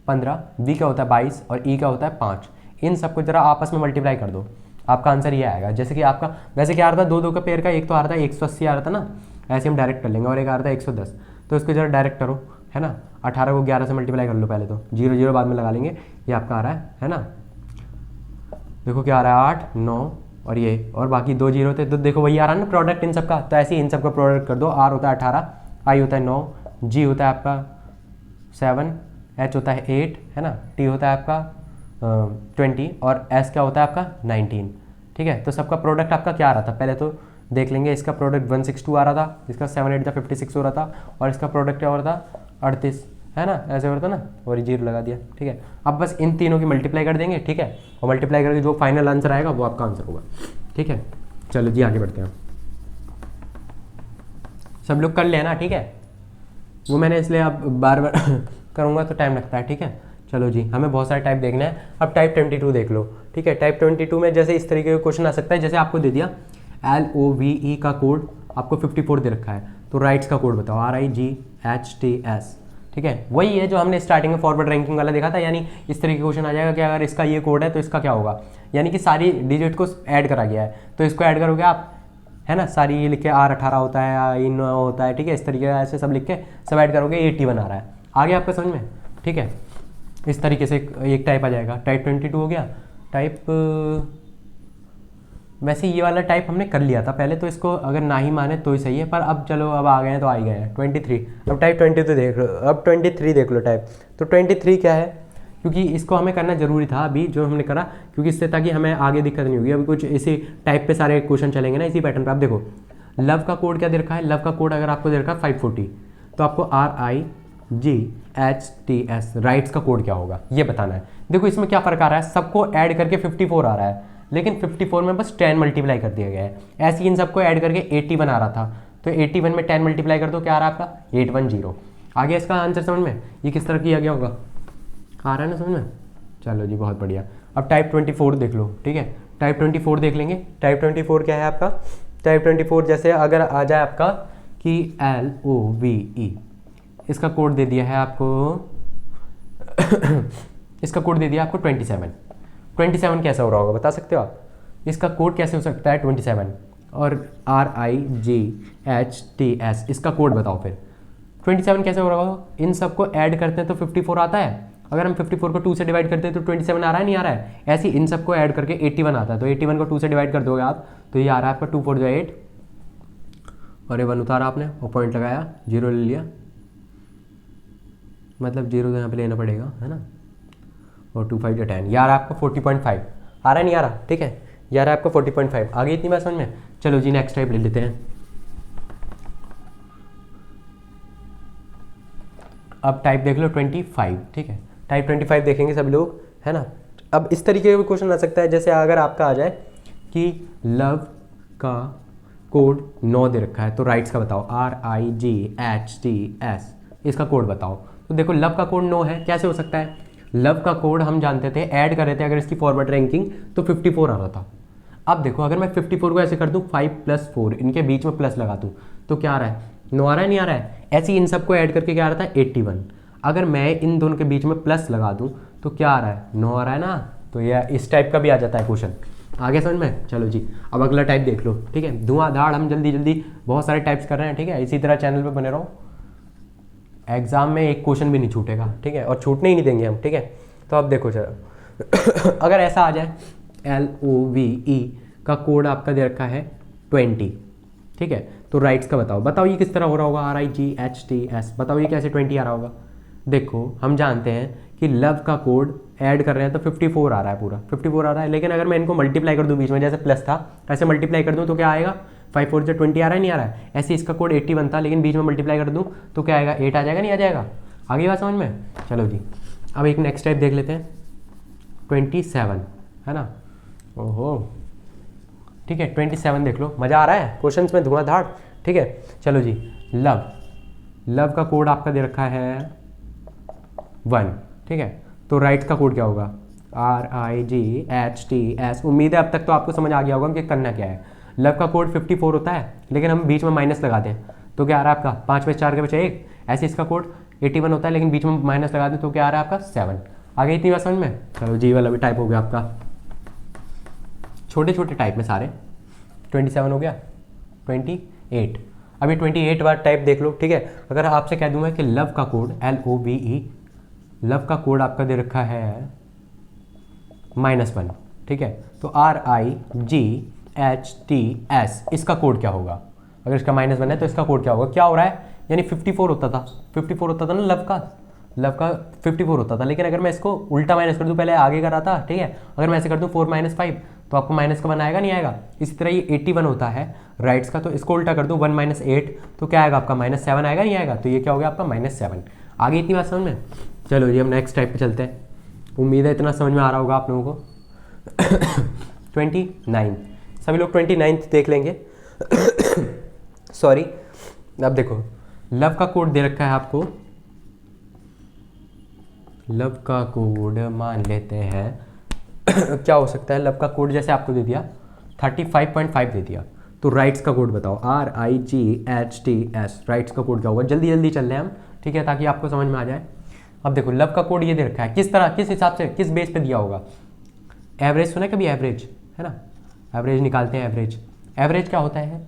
15, B क्या होता है 22, और E क्या होता है 5। इन सबको जरा आपस में मल्टीप्लाई कर दो, आपका आंसर ये आएगा। जैसे कि आपका वैसे क्या आ रहा था, दो दो का पेयर का, एक तो आ रहा था 180 आ रहा था ना, ऐसे हम डायरेक्ट कर लेंगे, और एक आ रहा था 110, तो इसको जरा डायरेक्ट करो, है ना। 18 को 11 से मल्टीप्लाई कर लो पहले, तो 0 0 बाद में लगा लेंगे, ये आपका आ रहा है ना। देखो क्या आ रहा है 8 9 और ये, और बाकी 2 0 थे, तो देखो वही आ रहा है ना प्रोडक्ट इन सबका, तो ऐसे ही इन सबका प्रोडक्ट कर दो। R होता है 18, I होता है 9, G होता है आपका 7, H होता है 8, है ना, T होता है आपका 20, और S क्या होता है आपका 19, ठीक है। तो सबका प्रोडक्ट आपका क्या आ रहा था, पहले तो देख लेंगे। इसका प्रोडक्ट 162 आ रहा था, इसका 7 8 का 56 हो रहा था, और इसका प्रोडक्ट क्या हो रहा था 38, है ना, ऐसे हो रहा था ना, और 0 लगा दिया, ठीक है। अब बस इन तीनों की मल्टीप्लाई कर देंगे, ठीक है, और मल्टीप्लाई करके जो फाइनल आंसर आएगा वो आपका आंसर होगा, ठीक है। चलो जी आगे बढ़ते हैं, सब लोग कर लेना, ठीक है। वो मैंने इसलिए अब बार बार करूँगा तो टाइम लगता है, ठीक है। चलो जी हमें बहुत सारे टाइप देखना है। अब टाइप 22 देख लो, ठीक है। टाइप 22 में जैसे इस तरीके का क्वेश्चन आ सकता है, जैसे आपको दे दिया LOVE का कोड आपको 54 दे रखा है, तो राइट्स का कोड बताओ, RIGHTS, ठीक है। वही है जो हमने स्टार्टिंग में फॉरवर्ड रैंकिंग वाला देखा था, यानी इस तरीके का क्वेश्चन आ जाएगा कि अगर इसका ये कोड है तो इसका क्या होगा, यानी कि सारी डिजिट को ऐड करा गया है, तो इसको ऐड करोगे आप, है ना, सारी ये लिख के R18 होता है, I9 होता है, ठीक है, इस तरीके से ऐसे सब लिख के सब ऐड करोगे 81 आ रहा है। आगे आपका समझ में, ठीक है। इस तरीके से एक टाइप आ जाएगा, टाइप 22 हो गया। टाइप वैसे ये वाला टाइप हमने कर लिया था पहले, तो इसको अगर ना ही माने तो ही सही है, पर अब चलो अब आ गए हैं तो आ ही गए हैं 23। अब टाइप 22 देख लो, अब 23 देख लो टाइप। तो 23 क्या है, क्योंकि इसको हमें करना जरूरी था अभी जो हमने करा, क्योंकि इससे ताकि हमें आगे दिक्कत नहीं होगी। अभी कुछ इसी टाइप पे सारे क्वेश्चन चलेंगे ना, इसी पैटर्न पे। आप देखो लव का कोड क्या दे रखा है, लव का कोड अगर आपको दे रखा है 540, तो आपको RIGHTS राइट्स का कोड क्या होगा ये बताना है। देखो इसमें क्या फ़र्क आ रहा है, सबको ऐड करके 54 आ रहा है, लेकिन 54 में बस 10 मल्टीप्लाई कर दिया गया है। ऐसे ही इन सबको ऐड करके 81 आ रहा था, तो 81 में 10 मल्टीप्लाई कर दो, क्या आ रहा है आपका 810। आ गया इसका आंसर समझ में, ये किस तरह किया गया होगा, आ रहा है ना समझ में। चलो जी बहुत बढ़िया। अब टाइप 24 देख लो, ठीक है। टाइप 24 देख लेंगे। टाइप 24 क्या है आपका, टाइप 24 जैसे अगर आ जाए आपका कि LOVE, इसका कोड दे दिया है आपको इसका कोड दे दिया आपको 27 कैसा हो रहा होगा बता सकते हो आप, इसका कोड कैसे हो सकता है 27, और RIGHTS इसका कोड बताओ फिर 27 कैसे हो रहा होगा। इन सबको ऐड करते हैं तो 54 आता है, अगर हम 54 को 2 से डिवाइड करते हैं तो 27 आ रहा है नहीं आ रहा है। ऐसे ही इन सबको ऐड करके 81 आता है, तो 81 को 2 से डिवाइड कर दोगे आप तो ये आ रहा है आपका 2 4 जो 8, और ये 1 उतारा आपने और पॉइंट लगाया, 0 ले लिया, मतलब 0 तो यहाँ पे लेना पड़ेगा, है ना। और 2 5 10, यार आपका 40.5 आ रहा है, नहीं आ रहा, ठीक है, यार आपका 40.5 आगे इतनी बात समझ में। चलो जी नेक्स्ट टाइप ले लेते हैं। अब टाइप देख लो 25, ठीक है, टाइप 25 देखेंगे सभी लोग, है ना। अब इस तरीके का क्वेश्चन आ सकता है, जैसे अगर आपका आ जाए कि लव का कोड 9 दे रखा है, तो राइट्स का बताओ, RIGHTS, इसका कोड बताओ। तो देखो लव का कोड 9 है, कैसे हो सकता है? लव का कोड हम जानते थे, ऐड कर रहे थे अगर इसकी फॉरवर्ड रैंकिंग तो 54 आ रहा था। अब देखो अगर मैं 54 को ऐसे कर दूं 5 + 4, इनके बीच में प्लस लगा दूं, तो क्या आ रहा है? 9 आ रहा है, नहीं आ रहा है? ऐसे ही इन सबको ऐड करके क्या आ रहा था? 81। अगर मैं इन दोनों के बीच में प्लस लगा दूं तो क्या आ रहा है? 9 आ रहा है ना। तो यह इस टाइप का भी आ जाता है क्वेश्चन। आगे समझ में? चलो जी अब अगला टाइप देख लो, ठीक है। धुआंधाड़ हम जल्दी जल्दी बहुत सारे टाइप्स कर रहे हैं, ठीक है। इसी तरह चैनल पे बने रहो, एग्जाम में एक क्वेश्चन भी नहीं छूटेगा, ठीक है, और छूटने ही नहीं देंगे हम, ठीक है। तो अब देखो चलो अगर ऐसा आ जाए LOVE का कोड आपका दे रखा है 20, ठीक है, तो राइट्स का बताओ ये किस तरह हो रहा होगा? RIGHTS, बताओ ये कैसे 20 आ रहा होगा? देखो हम जानते हैं कि लव का कोड ऐड कर रहे हैं तो 54 आ रहा है, पूरा 54 आ रहा है। लेकिन अगर मैं इनको मल्टीप्लाई कर दूं, बीच में जैसे प्लस था ऐसे मल्टीप्लाई कर दूं तो क्या आएगा? 5 4 20 आ रहा है, नहीं आ रहा है? ऐसे इसका कोड 81 था, लेकिन बीच में मल्टीप्लाई कर दूं तो क्या आएगा? 8 आ जाएगा, नहीं आ जाएगा? आगे बात समझ में? चलो जी अब एक नेक्स्ट टाइप देख लेते हैं, 27, है ना। ओहो ठीक है, 27 देख लो, मज़ा आ रहा है क्वेश्चंस में, धुआंधाड़, ठीक है। चलो जी लव का कोड आपका दे रखा है 1, ठीक है, तो राइट्स का कोड क्या होगा? RIGHTS। उम्मीद है अब तक तो आपको समझ आ गया होगा कि करना क्या है। लव का कोड 54 होता है, लेकिन हम बीच में माइनस लगाते हैं तो क्या आ रहा है आपका? 5 में 4 के बचे 1। ऐसे इसका कोड 81 होता है, लेकिन बीच में माइनस लगा दें तो क्या आ रहा है आपका? 7। आगे इतनी बात समझ में? चलो जी वाला भी टाइप हो गया आपका, छोटे छोटे टाइप में सारे। 27 हो गया, 28। अभी 28 बार टाइप देख लो, ठीक है। अगर आपसे कह दूंगा कि लव का कोड LOVE, लव का कोड आपका दे रखा है -1, ठीक है, तो RIGHTS, इसका कोड क्या होगा? अगर इसका -1 है तो इसका कोड क्या होगा? क्या हो रहा है? यानी 54 होता था, 54 होता था ना लव का 54 होता था। लेकिन अगर मैं इसको उल्टा माइनस कर दूं, पहले आगे करा था, ठीक है, अगर मैं ऐसे कर दूं 4 - 5 तो आपको माइनस का 1 आएगा, नहीं आएगा? इसी तरह ये 81 होता है राइट्स का, तो इसको उल्टा कर दूं 1 - 8 तो क्या आएगा आपका? -7 आएगा, नहीं आएगा? तो ये क्या हो गया आपका? -7। आगे इतनी बात समझ में? चलो जी हम नेक्स्ट टाइप पे चलते हैं। उम्मीद है इतना समझ में आ रहा होगा आप लोगों को। 29, सभी लोग 29 देख लेंगे। सॉरी, अब देखो लव का कोड दे रखा है आपको, लव का कोड मान लेते हैं क्या हो सकता है? लव का कोड जैसे आपको दे दिया 35.5 दे दिया, तो राइट्स का कोड बताओ, RIGHTS, राइट्स का कोड क्या होगा? जल्दी जल्दी चल रहे हैं हम, ठीक है, ताकि आपको समझ में आ जाए। अब देखो लव का कोड ये दे रखा है, किस तरह, किस हिसाब से, किस बेस पे दिया होगा? एवरेज सुना है कभी? एवरेज, है ना, एवरेज निकालते हैं। एवरेज क्या होता है?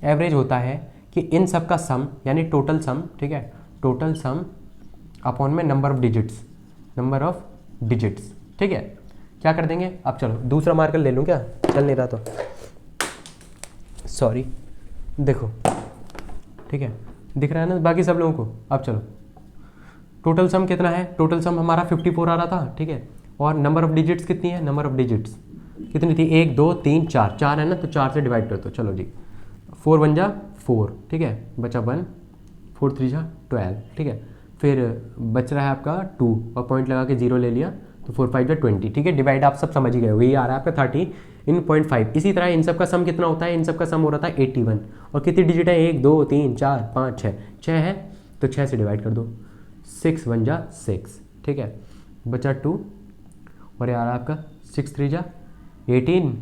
एवरेज होता है कि इन सब का सम, यानी टोटल सम, ठीक है, टोटल सम अपॉन में नंबर ऑफ डिजिट्स, ठीक है। क्या कर देंगे? अब चलो दूसरा मार्कर ले लूँ क्या? चल नहीं रहा तो सॉरी, देखो ठीक है, दिख रहा है ना बाकी सब लोगों को? अब चलो टोटल सम कितना है? टोटल सम हमारा 54 आ रहा था, ठीक है, और नंबर ऑफ डिजिट्स कितनी है? नंबर ऑफ डिजिट्स कितनी थी? 1 2 3 4, 4 है ना, तो 4 से डिवाइड कर दो। चलो जी 4 1 जा 4, ठीक है, बचा 1, 4 3 जा 12, ठीक है, फिर बच रहा है आपका 2 और पॉइंट लगा के 0 ले लिया तो 4 5 जा 20, ठीक है। डिवाइड आप सब समझ ही गए हो, ये आ रहा है आपका 30/5। इसी तरह इन सब का सम कितना होता है? इन सब का सम हो रहा था 81, और कितनी डिजिट है? 1 2 3 4 5 6 है, तो 6 से डिवाइड कर दो, 6 1 जा 6, ठीक है, बचा 2, और यार आपका 6 3 जा 18,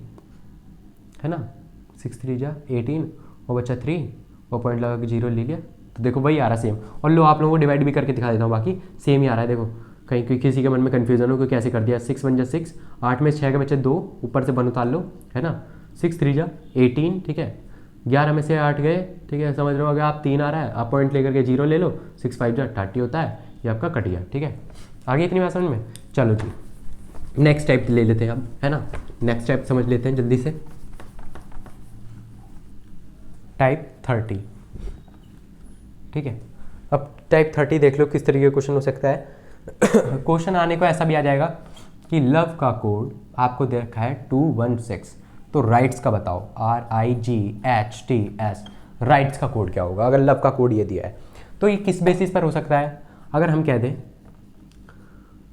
है ना, 6 3 जा 18, और बचा 3 और पॉइंट लगा के 0 ले लिया, तो देखो वही आ रहा सेम। और लो आप लोगों को डिवाइड भी करके दिखा देता हूँ, बाकी सेम ही आ रहा है। देखो कहीं किसी के मन में कन्फ्यूजन हो कि कैसे कर दिया। 6 1 जा 6, 8 में 6 के बच्चे 2, ऊपर से 1 उतार लो, है ना, 6 3 जा 18, ठीक है, 11 में से 8 गए, ठीक है, समझ रहे हो? अगर आप 3 आ रहा है, आप पॉइंट लेकर के 0 ले लो, 6 5 जा 30 होता है, ये आपका कट गया, ठीक है। आगे इतनी बात समझ में? चलो जी नेक्स्ट टाइप ले लेते हैं अब, है ना, नेक्स्ट टाइप समझ लेते हैं जल्दी से। टाइप 30, ठीक है। अब टाइप 30 देख लो किस तरीके का क्वेश्चन हो सकता है। क्वेश्चन आने को ऐसा भी आ जाएगा कि लव का कोड आपको दे रखा है 216, तो राइट्स का बताओ, RIGHTS, राइट्स का कोड क्या होगा अगर लव का कोड ये दिया है। तो ये किस बेसिस पर हो सकता है, अगर हम कह दें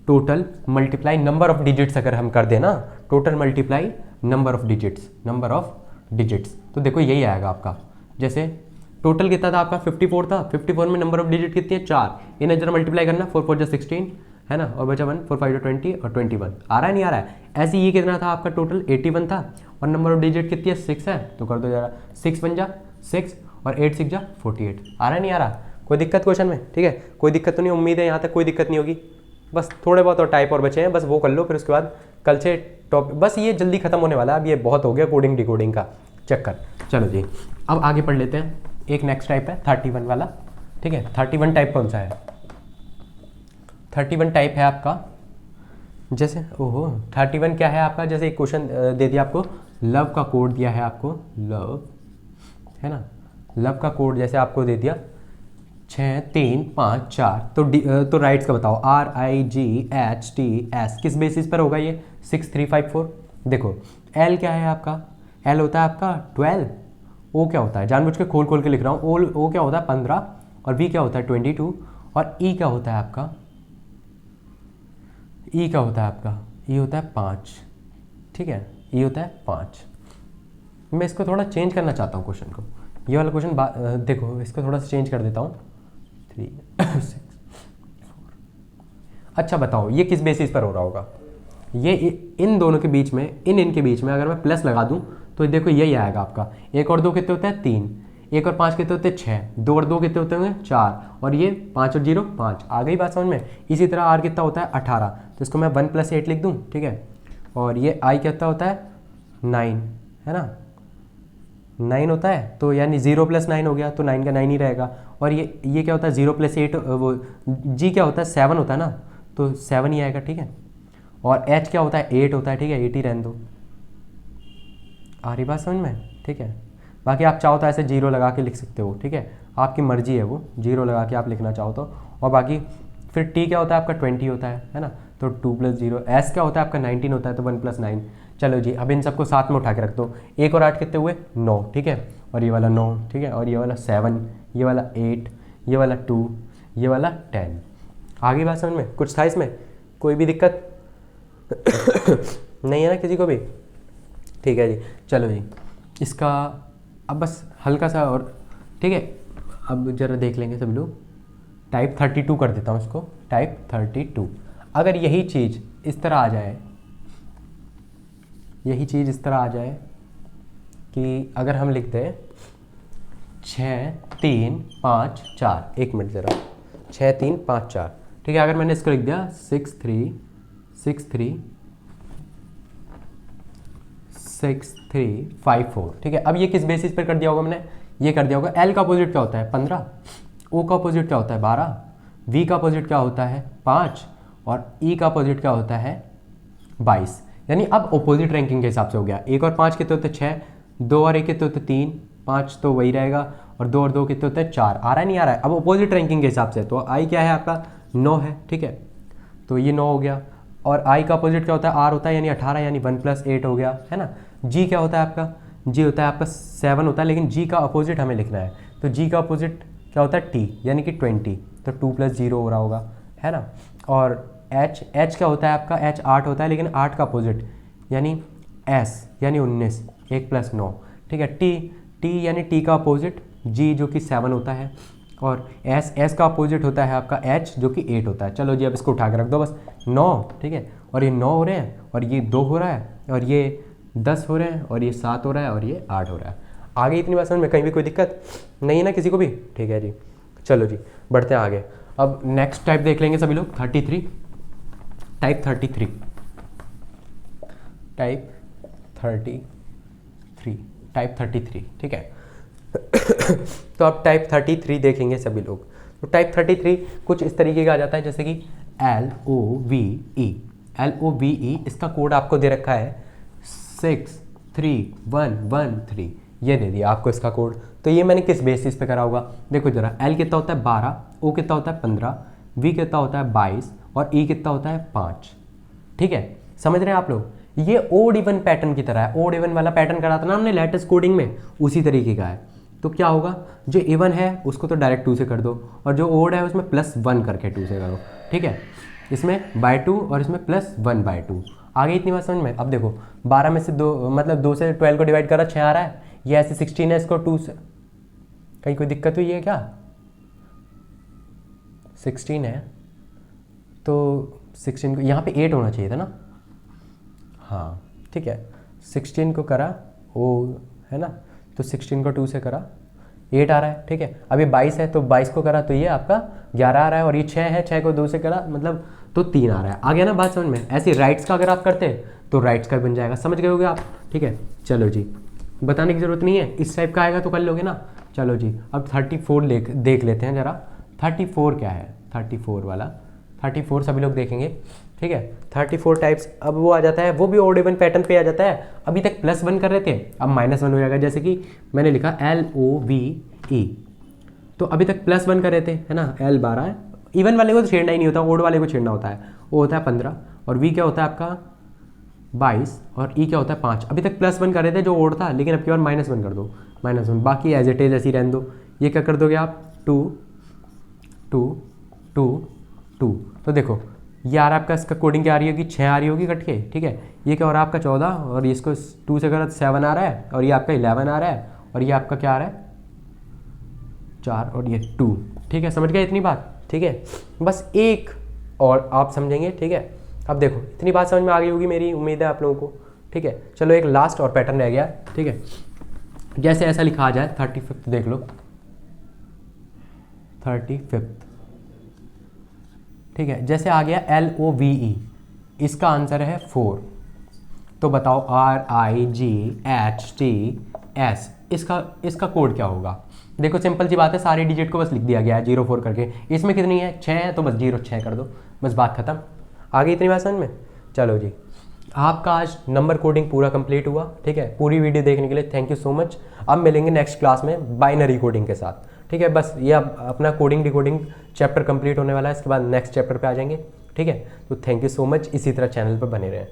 total multiply number of digits, अगर हम कर दें ना total multiply number of digits, तो देखो यही आएगा आपका। जैसे टोटल कितना था आपका 54 था, 54 में नंबर ऑफ डिजिट कितनी है 4, इन्हें जरा मल्टीप्लाई करना, 4 4 16 है ना, और बचा 1, 4 5 20 और 21, आ रहा है नहीं आ रहा है। ऐसे ये कितना था आपका टोटल 81 था और नंबर ऑफ डिजिट कितनी है 6 है, तो कर दो जरा 6 बन जा 6 और 8 6 जा 48, आ रहा है नहीं आ रहा, कोई दिक्कत क्वेश्चन में, ठीक है कोई दिक्कत तो नहीं, उम्मीद है यहाँ तक कोई दिक्कत नहीं होगी। बस थोड़े बहुत और टाइप और बचे हैं, बस वो कर लो, फिर उसके बाद कल से टॉपिक, बस ये जल्दी खत्म होने वाला है, अब ये बहुत हो गया कोडिंग डिकोडिंग का चक्कर। चलो जी अब आगे पढ़ लेते हैं। एक नेक्स्ट टाइप है 31 वाला, ठीक है 31 टाइप कौन सा है, 31 टाइप है आपका, जैसे ओहो 31 क्या है आपका, जैसे एक क्वेश्चन दे दिया आपको, लव का कोड दिया है आपको, लव है ना, लव का कोड जैसे आपको दे दिया 6 3 5 4, तो राइट्स का बताओ, RIGHTS, किस बेसिस पर होगा ये 6 3 5 4। देखो L क्या है आपका, L होता है आपका 12, O क्या होता है, जानबूझ के खोल खोल के लिख रहा हूँ, O क्या होता है 15 और V क्या होता है 22 और E क्या होता है आपका, E क्या होता है आपका, E होता है 5, ठीक है E होता है 5। मैं इसको थोड़ा चेंज करना चाहता हूँ क्वेश्चन को, ये वाला क्वेश्चन देखो इसको थोड़ा सा चेंज कर देता हूँ 3 6 4। अच्छा बताओ ये किस बेसिस पर हो रहा होगा, ये इन दोनों के बीच में, इनके बीच में अगर मैं प्लस लगा दूं तो देखो यही आएगा आपका, 1 और 2 कितने होते हैं 3, 1 और 5 कितने होते हैं 6, 2 और 2 कितने होते होंगे 4 और ये 5 और 0 5, आ गई बात समझ में। इसी तरह R कितना होता है 18, तो इसको मैं 1 + 8 लिख दूँ, ठीक है, और ये I कितना होता है 9 है ना, 9 होता है, तो यानी 0 + 9 हो गया, तो 9 का 9 ही रहेगा। और ये क्या होता है 0 + 8, वो G क्या होता है 7 होता है ना, तो 7 ही आएगा, ठीक है। और H क्या होता है 8 होता है, ठीक है 8 ही रहने दो, आ रही बात समझ में, ठीक है। बाकी आप चाहो तो ऐसे 0 लगा के लिख सकते हो, ठीक है आपकी मर्जी है, वो 0 लगा के आप लिखना चाहो तो। और बाकी फिर T क्या होता है आपका 20 होता है ना, तो 2 + 0, S क्या होता है आपका 19 होता है, तो 1 + 9। चलो जी अब इन सबको साथ में उठा के रख दो, 1 और 8 कितने हुए 9, ठीक है, और ये वाला 9, ठीक है, और ये वाला 7, ये वाला 8, ये वाला 2, ये वाला 10, आगे बात समझ में, कुछ था इसमें कोई भी दिक्कत नहीं है ना किसी को भी, ठीक है जी। चलो जी इसका अब बस हल्का सा और, ठीक है अब जरा देख लेंगे सब लोग, टाइप 32 कर देता हूँ इसको, टाइप 32। अगर यही चीज़ इस तरह आ जाए, यही चीज़ इस तरह आ जाए कि अगर हम लिख दें 6 3 5 4, 1 मिनट ज़रा, 6 3 5 4, ठीक है, अगर मैंने इसको लिख दिया 6 3 6 3 6 3 5 4, ठीक है। अब ये किस बेसिस पर कर दिया होगा मैंने, ये कर दिया होगा L का अपोजिट क्या होता है 15, O का अपोजिट क्या होता है 12, V का अपोजिट क्या होता है 5 और E का अपोजिट क्या होता है 22। यानी अब अपोजिट रैंकिंग के हिसाब से हो गया, 1 और 5 कितने होते 6, 2 और 1 कितने होते 3, 5 तो वही रहेगा, और 2 और 2 कितने होते हैं 4, आ रहा है नहीं आ रहा है, अब अपोजिट रैंकिंग के हिसाब से। तो I क्या है आपका 9 है, ठीक है, तो ये 9 हो गया। और I का अपोजिट क्या होता है R होता है, यानी 18, यानी 1 + 8 हो गया, है ना। G क्या होता है आपका, G होता है आपका 7 होता है, लेकिन G का अपोजिट हमें लिखना है, तो G का अपोजिट क्या होता है T, यानी कि 20, तो 2 + 0 हो रहा होगा, है ना। और H क्या होता है आपका, H 8 होता है, लेकिन 8 का अपोजिट यानी S यानी 19, 1 + 9, ठीक है। T यानी T का अपोजिट G जो कि 7 होता है, और S का अपोजिट होता है आपका H जो कि 8 होता है। चलो जी अब इसको उठा के रख दो बस, 9, ठीक है, और ये 9 हो रहे हैं, और ये 2 हो रहा है, और ये 10 हो रहे हैं, और ये 7 हो रहा है, और ये 8 हो रहा है। आगे इतनी बात समझ में, कहीं भी कोई दिक्कत नहीं है ना किसी को भी, ठीक है जी। चलो जी बढ़ते हैं आगे, अब नेक्स्ट टाइप देख लेंगे सभी लोग, 33, टाइप 33, टाइप 33, ठीक है। तो अब टाइप 33 देखेंगे सभी लोग। तो टाइप 33 कुछ इस तरीके का आ जाता है, जैसे कि LOVE, इसका कोड आपको दे रखा है 63113, ये दे दिया आपको इसका कोड। तो ये मैंने किस बेसिस पे करा होगा, देखो जरा, L कितना होता है 12, O कितना होता है 15, V कितना होता है 22 और E कितना होता है 5, ठीक है। समझ रहे हैं आप लोग? ये ओड इवन पैटर्न की तरह है। ओड इवन वाला पैटर्न करा था ना हमने लैटिस कोडिंग में, उसी तरीके का है। तो क्या होगा, जो इवन है उसको तो डायरेक्ट 2 से कर दो, और जो ओड है उसमें +1 करके 2 से करो, ठीक है। इसमें /2 और इसमें +1/2। आगे इतनी बात समझ में? अब देखो 12 में से 2 मतलब 2 से 12 को डिवाइड करा 6 आ रहा है, ये ऐसे 16 है, इसको 2 से कहीं कोई दिक्कत हुई है क्या? 16 है तो 16 को यहाँ पे 8 होना चाहिए था ना, हाँ ठीक है। 16 को करा ओ है ना, तो 16 को 2 से करा 8 आ रहा है, ठीक है। अभी 22 है तो 22 को करा तो ये आपका 11 आ रहा है, और ये 6 है, 6 को 2 से करा मतलब तो 3 आ रहा है। आ गया ना बात समझ में? ऐसे राइट्स का अगर आप करते तो राइट्स का बन जाएगा, समझ गए होगे आप, ठीक है। चलो जी, बताने की ज़रूरत नहीं है, इस टाइप का आएगा तो कर लोगे ना। चलो जी, अब 34 देख लेते हैं ज़रा। 34 क्या है? 34 वाला 34 सभी लोग देखेंगे, ठीक है। 34 टाइप्स, अब वो आ जाता है, वो भी ओड इवन पैटर्न पे आ जाता है। अभी तक +1 कर रहे थे, अब -1 हो जाएगा, जैसे कि मैंने लिखा LOVE, तो अभी तक +1 कर रहे थे, है ना। L 12 है, इवन वाले को तो छेड़ना ही नहीं होता, ओड वाले को छेड़ना होता है, वो होता है 15, और V क्या होता है आपका 22, और E क्या होता है 5। अभी तक +1 कर रहे थे जो ओड था, लेकिन अब की बार -1 कर दो, -1, बाकी एज इट इज ऐसी रहने दो। ये क्या कर दोगे आप 2 2 2 2, तो देखो ये आ रहा है आपका, इसका कोडिंग क्या आ रही होगी 6 आ रही होगी कट के, ठीक है। ये क्या हो रहा है आपका 14, और इसको 2 से करा 7 आ रहा है, और ये आपका 11 आ रहा है, और ये आपका क्या आ रहा है 4, और ये 2, ठीक है। समझ गए इतनी बात, ठीक है। बस एक और आप समझेंगे, ठीक है। अब देखो इतनी बात समझ में आ गई होगी, मेरी उम्मीद है आप लोगों को, ठीक है। चलो एक लास्ट और पैटर्न रह गया, ठीक है। जैसे ऐसा लिखा आ जाए 35, देख लो 35, ठीक है। जैसे आ गया LOVE, इसका आंसर है 4, तो बताओ RIGHTS, इसका कोड क्या होगा? देखो सिंपल सी बात है, सारे डिजिट को बस लिख दिया गया है 04 करके। इसमें कितनी है 6 है, तो बस 06 कर दो, बस बात खत्म। आगे इतनी बात समझ में? चलो जी, आपका आज नंबर कोडिंग पूरा कंप्लीट हुआ, ठीक है। पूरी वीडियो देखने के लिए थैंक यू सो मच। अब मिलेंगे नेक्स्ट क्लास में बाइनरी कोडिंग के साथ, ठीक है। बस ये अब अपना कोडिंग डिकोडिंग चैप्टर कंप्लीट होने वाला है, इसके बाद नेक्स्ट चैप्टर पे आ जाएंगे, ठीक है। तो थैंक यू सो मच, इसी तरह चैनल पर बने रहें।